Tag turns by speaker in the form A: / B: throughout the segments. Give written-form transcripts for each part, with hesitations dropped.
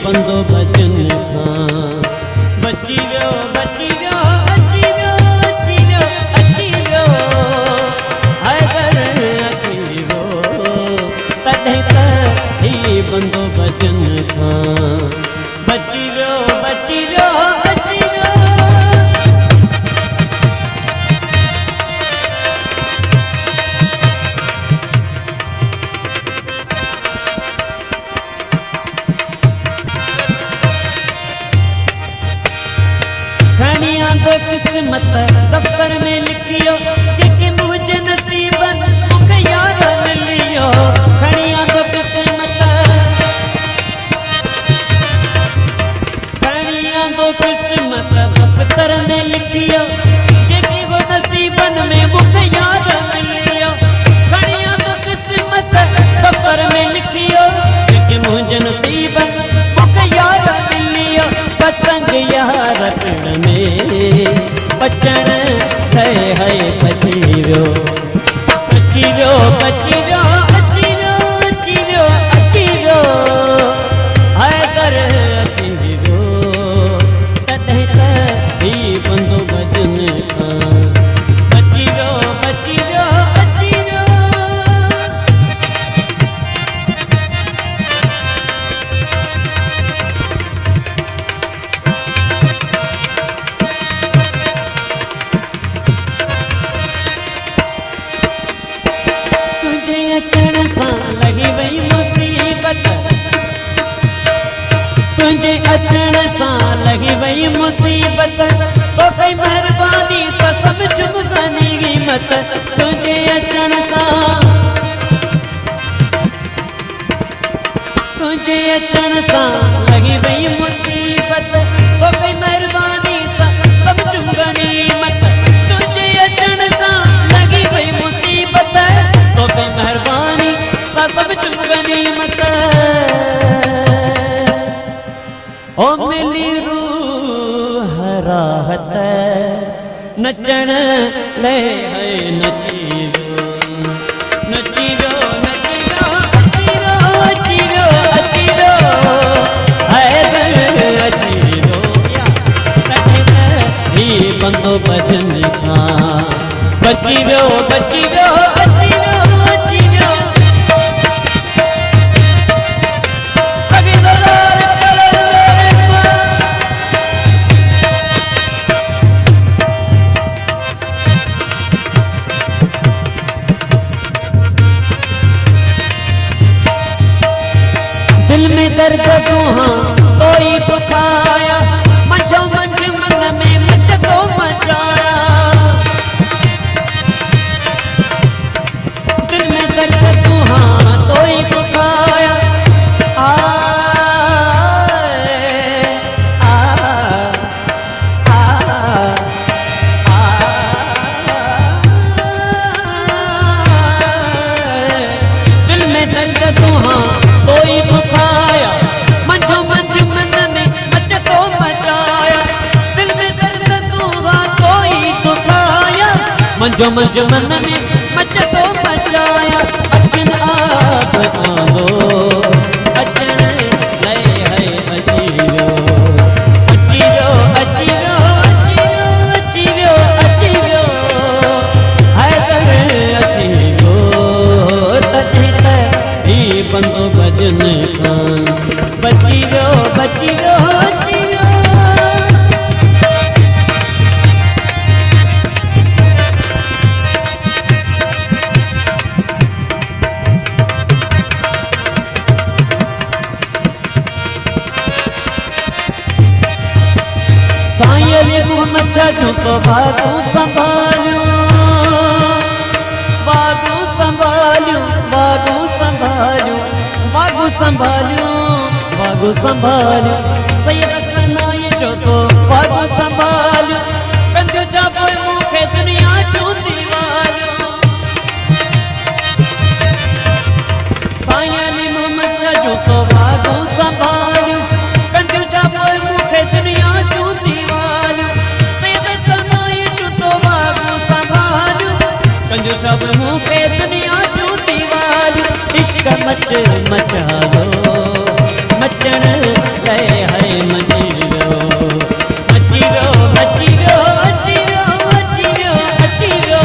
A: बंदो भजन खां बची वियो बची वियो अची वियो अची वियो अची वियो हैदर अची वियो तॾहिं त ही बंदो भजन खां बची वियो बची वियो अची वियो। किस्मत दफ्तर में लिखियो जेके मुझे नसीबन मुखे यार मिलियो खणिया तो किस्मत दफ्तर में लिखियो जेके वो नसीबन में मुखे यार मिलियो खणिया तो किस्मत दफ्तर में लिखियो जेके मुझे नसीबन मुखे यार मिलियो पतंग यार पिण में बचण थे है बची वियो बची वियो बची वियो अची वियो अची वियो अची वियो हैदर अची वियो तॾहिं त ही बंदो भजन खां बची वियो बची वियो अची वियो। अचण सां लगी वई मुसीबत तुझे अचण सां लगी वई मुसीबत तो कई मेहरबानी सां समझ मुगनी क़ीमत तुझे अचण सां लगी वई मुसीबत तो कई मेहरबानी सां समझ मुगनी क़ीमत तुझे अचण सां लगी वई मुसीबत तो कई मेहरबानी सा सब चुगनी मत ओ मिली रूह राहत नचण ले है नचीरो नचीरो नचीरो अचीरो अचीरो हैदर अचीरो ही बंदो भजन खां बची वियो बची वियो अची वियो अची वियो। सभी सरदार दिल में दर्द दुहा कोई दुखाया मंझो मंझ मन में मच तो मचाया दिल में दर्द दुहा कोई दुखाया दिल में दर्द दुहा कोई दुखाया मंझो मंझ मन में मच तो मचाया दिल में दर्द दुहा कोई दुखाया मंझो मंझ मन में मच तो मचाया अचन आप आलो अचन ले है अचीरो अचीरो अचीरो अचीरो अचीरो हैदर अचीरो तॾहिं त ही बंदो भजन खां बची वियो बची वियो। मच्छा जो तो बागू संभालियो बागू संभालियो बागू संभालियो बागू संभालियो बागू संभालियो सैयद सनाई जो तो बागू संभालियो कंजो चापो मुखे दुनिया जो दीवालियो सायाली मोहम्मद शाह जो तो बागू संभालियो कंजो चापो मुखे दुनिया जो दीवालियो सैयद सनाई जो तो बागू संभालियो कंजो चापो मुखे दुनिया जो दीवालियो इश्क मच मचालो मचण रहे है मचीरो मचीरो मचीरो अचीरो अचीरो अचीरो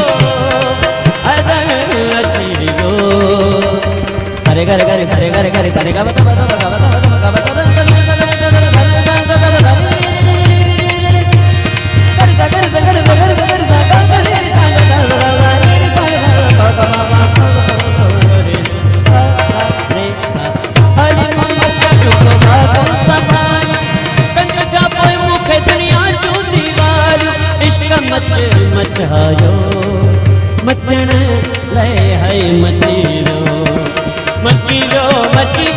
A: अदर अचीरो सारे घर घर सारे घर घर सारे गा बता बता बता बता बता बता मचायो मचण ले है मचीरो मचीरो मची